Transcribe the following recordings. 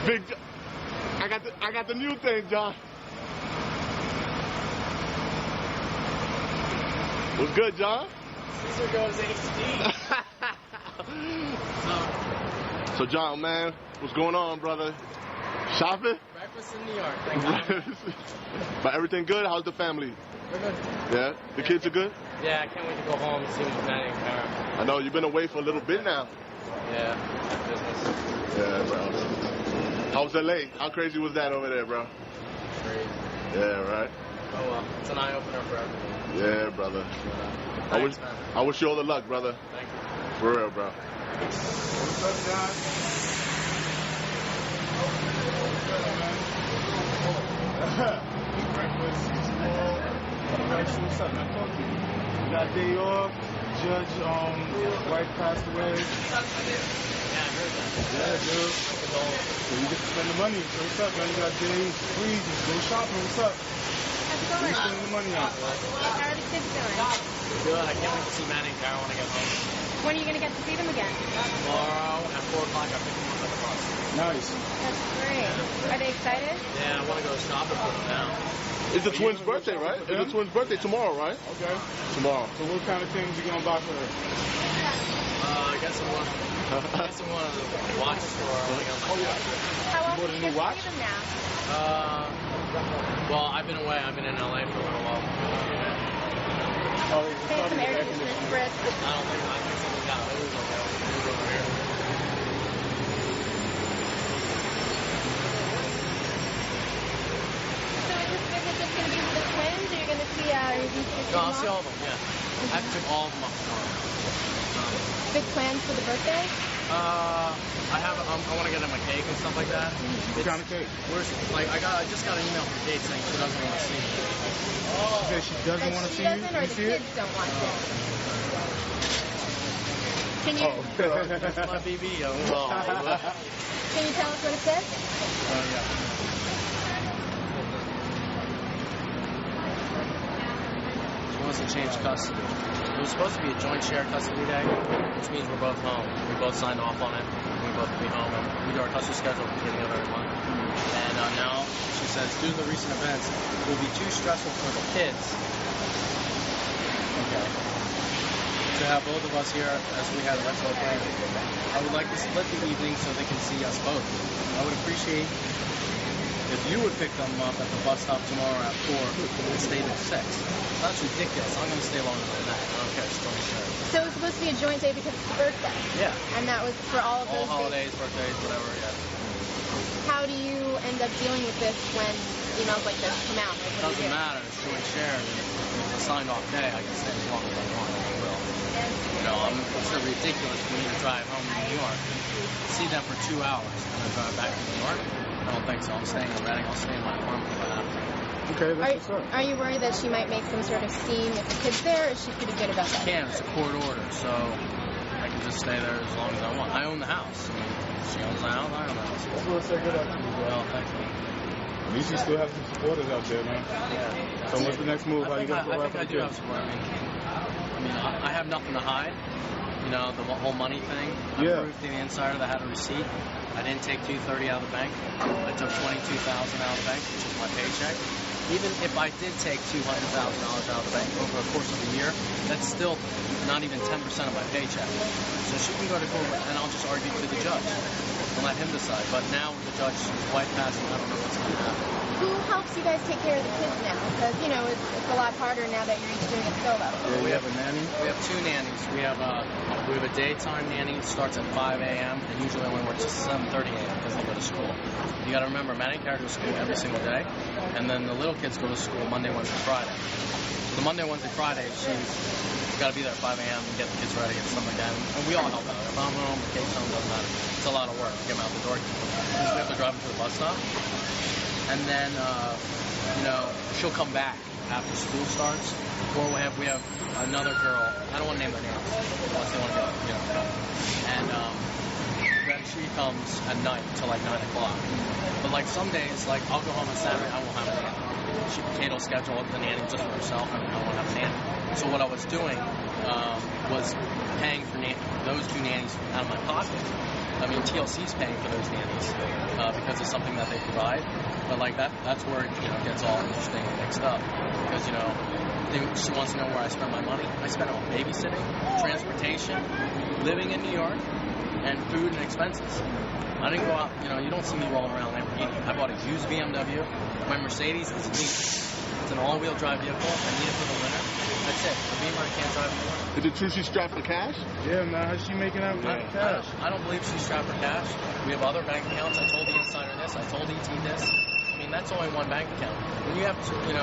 I got the new thing, John. What's good, John? Caesar goes HD. So, John, man, what's going on, brother? Shopping? Breakfast in New York. Thank you. But everything good? How's the family? We're good. Yeah? The kids are good? Yeah, I can't wait to go home and see Manny and Karen. I know, you've been away for a little bit now. Yeah, business. Yeah, bro. How was LA? How crazy was that over there, bro? Crazy. Yeah, right? Oh well, it's an eye-opener for everyone. Yeah, brother. Thanks, I wish you all the luck, brother. Thank you. For real, bro. What's up, John? Breakfast, school. What's up, man? Talk to me. You got a day off. Judge, wife passed away. Yeah, I heard that. Yeah, dude. So you get to spend the money. So what's up, man? You got days free. Just go shopping. What's up? How's it Where you going? spending the money on? How are the kids doing? Good. I can't wait to see Manny and Karen when I get home. When are you going to get to see them again? Tomorrow at 4 o'clock, I pick them up at the bus. Nice. That's great. Are they excited? Yeah, I want to go shopping for them now. It's the twins' birthday, right? It's the twins' birthday tomorrow, right? Okay. Tomorrow. So what kind of things you gonna buy for her? I guess I want to watch store. How bought often a do you new get to watch? see them now? Well, I've been away. I've been in LA for a little while. Oh, Pay some air conditioning for us. I think something got lose over here. So is this visit just going to be with the twins, or you're going to see your sister-in-law? No, I'll see all of them, yeah. I have to pick all of them up tomorrow. Big plans for the birthday? I want to get him a cake and stuff like that. What kind of cake? I just got an email from Kate saying she doesn't want to see me. She said she doesn't want to see She you. doesn't, or You the see it? kids don't want to? Can you, That's my BB. can you tell us what it says? She wants to change custody. It was supposed to be a joint share custody day, which means we're both home. We both signed off on it. We both be home. And we do our custody schedule at the beginning of every month. And now she says, due to the recent events, it will be too stressful for the kids. Okay. To have both of us here as we had originally planned. I would like to split the evening so they can see us both. I would appreciate if you would pick them up at the bus stop tomorrow at 4 and stay till 6. That's ridiculous. I'm going to stay longer than that. I don't care. It's totally fair. So it was supposed to be a joint day because it's the birthday. Yeah. And that was for all of All those holidays, birthdays, whatever, yeah. How do you end up dealing with this when emails like this come out? Like, what do Doesn't you do? matter. It's joint share. If it's a signed off day, I can stay as long as I want. I will. It's so ridiculous for me to drive home to New York, see them for 2 hours, and then drive back to New York. I don't think so. I'm staying in Reading. I'll stay in my apartment if I have to. Okay, that's what's up. Are you worried that she might make some sort of scene if the kid's there, or is she pretty good about that? I can. It's a court order, so I can just stay there as long as I want. I own the house. I mean, she owns the house. I own the house. That's what's so good up to you, bro. Well, thank you. At least you still have some supporters out there, man. Yeah. So what's the next move? How you gonna I provide think I for the do have kids? support. I have nothing to hide. You know, the whole money thing. I Yeah. proved to the insider that I had a receipt. I didn't take $230 out of the bank. I took $22,000 out of the bank, which is my paycheck. Even if I did take $200,000 out of the bank over the course of a year, that's still not even 10% of my paycheck. So she can go to court, and I'll just argue to the judge and let him decide. But now with the judge's wife passing, I don't know what's going to happen. Who helps you guys take care of the kids now? Because, you know, it's a lot harder now that you're each doing it solo. Yeah, we have a nanny. We have 2 nannies. We have a daytime nanny. It starts at 5 a.m. and usually only works at 7:30 a.m. because they go to school. You got to remember, Manny and Karen go to school every single day, and then the little kids go to school Monday, Wednesday, Friday. So the Monday, Wednesday, Friday, she's got to be there at 5 a.m. and get the kids ready and stuff like that. And we all help out. If I'm home, the kids home, doesn't matter. It's a lot of work to get them out the door. We have to drive them to the bus stop, and then she'll come back after school starts. Or we have another girl. I don't want to name their names unless they want to go. And then she comes at night till like 9 o'clock. But like some days, like I'll go home on Saturday, I won't have a nanny. Kate will schedule the nanny just for herself, and I won't have a nanny. So what I was doing was paying for nanny. those two nannies out of my pocket. I mean, TLC's paying for those nannies because it's something that they provide. But like that's where it gets all interesting and mixed up because she wants to know where I spend my money. I spend it on babysitting, transportation, living in New York, and food and expenses. I didn't go out. You don't see me rolling around Lamborghini. I bought a used BMW. My Mercedes is neat. It's an all-wheel drive vehicle. I need it for the winter. That's it. The Beamer I can't drive anymore. Is it true she's strapped for cash? Yeah, man. How's she making out cash? I don't believe she's strapped for cash. We have other bank accounts. I told the insider this. I told ET this. I mean, that's only one bank account. When you have, you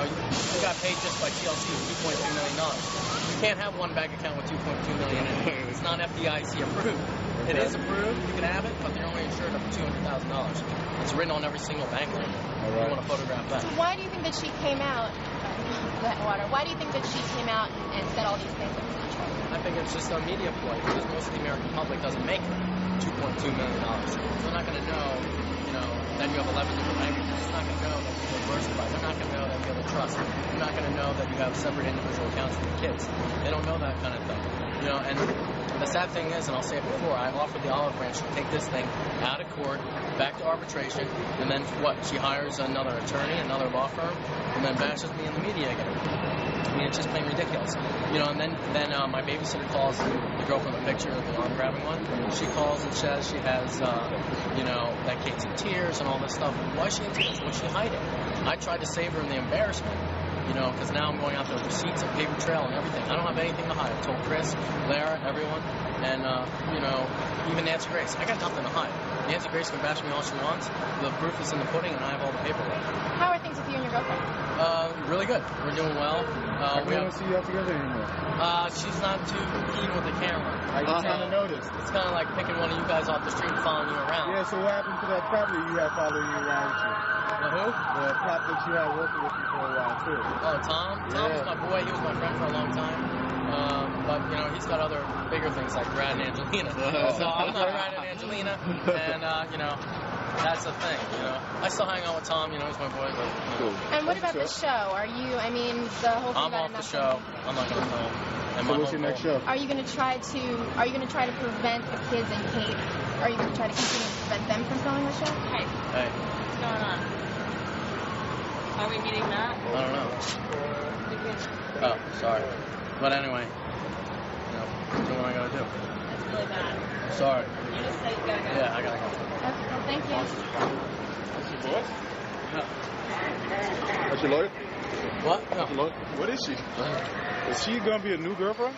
got paid just by TLC with $2.2 million. You can't have one bank account with $2.2 million in it. It's not FDIC approved. It is approved. You can have it, but they're only insured up to $200,000. It's written on every single bank line. Right. You want to photograph that. Why do you think that she came out? Why do you think that she came out and said all these things? I think it's just a media ploy because most of the American public doesn't make $2.2 million. They're not going to know, that you have 11 different bank accounts. They're not going to know that you diversify. They're not going to know that you have a trust. They're not going to know that you have separate individual accounts for your kids. They don't know that kind of thing. And the sad thing is, and I'll say it before, I offered the olive branch to take this thing out of court, back to arbitration, and then what? She hires another attorney, another law firm, and then bashes me in the media again. I mean, it's just plain ridiculous. And then my babysitter calls the girl from the picture, the arm grabbing one. She calls and says she has, that Kate's in tears and all this stuff. Why is she in tears? What's she hiding? I tried to save her in the embarrassment. Because now I'm going out there with receipts and paper trail and everything. I don't have anything to hide. I told Chris, Lara, everyone, and, even Nancy Grace. I got nothing to hide. Nancy Grace can bash me all she wants. The proof is in the pudding, and I have all the paperwork. How are things with you and your girlfriend? Really good. We're doing well. We don't see you out together anymore. She's not too keen with the camera. I just kind of noticed. It's kind of like picking one of you guys off the street and following you around. Yeah, so what happened to that cop that you had following you around with you? The who? The cop that you had working with you for a while, too. Oh, Tom? Tom was my boy. He was my friend for a long time. But, he's got other bigger things like Brad and Angelina. So I'm not Brad and Angelina. And, that's the thing, I still hang out with Tom, he's my boy. But, Cool. And what about the show? Are you, the whole thing I'm off the show. I'm not going to film. And so what's your next show? Are you going to try to prevent the kids and Kate? Are you going to try to continue to prevent them from filming the show? Hey. What's going on? Are we meeting Matt? I don't know. Oh, sorry. But anyway, do what I gotta do. That's really bad. Sorry. You just said you gotta go. Yeah, I gotta go. Okay, well, thank you. That's your boss? Yeah. That's your lawyer? What? No. That's your lawyer? What is she? Is she gonna be a new girlfriend?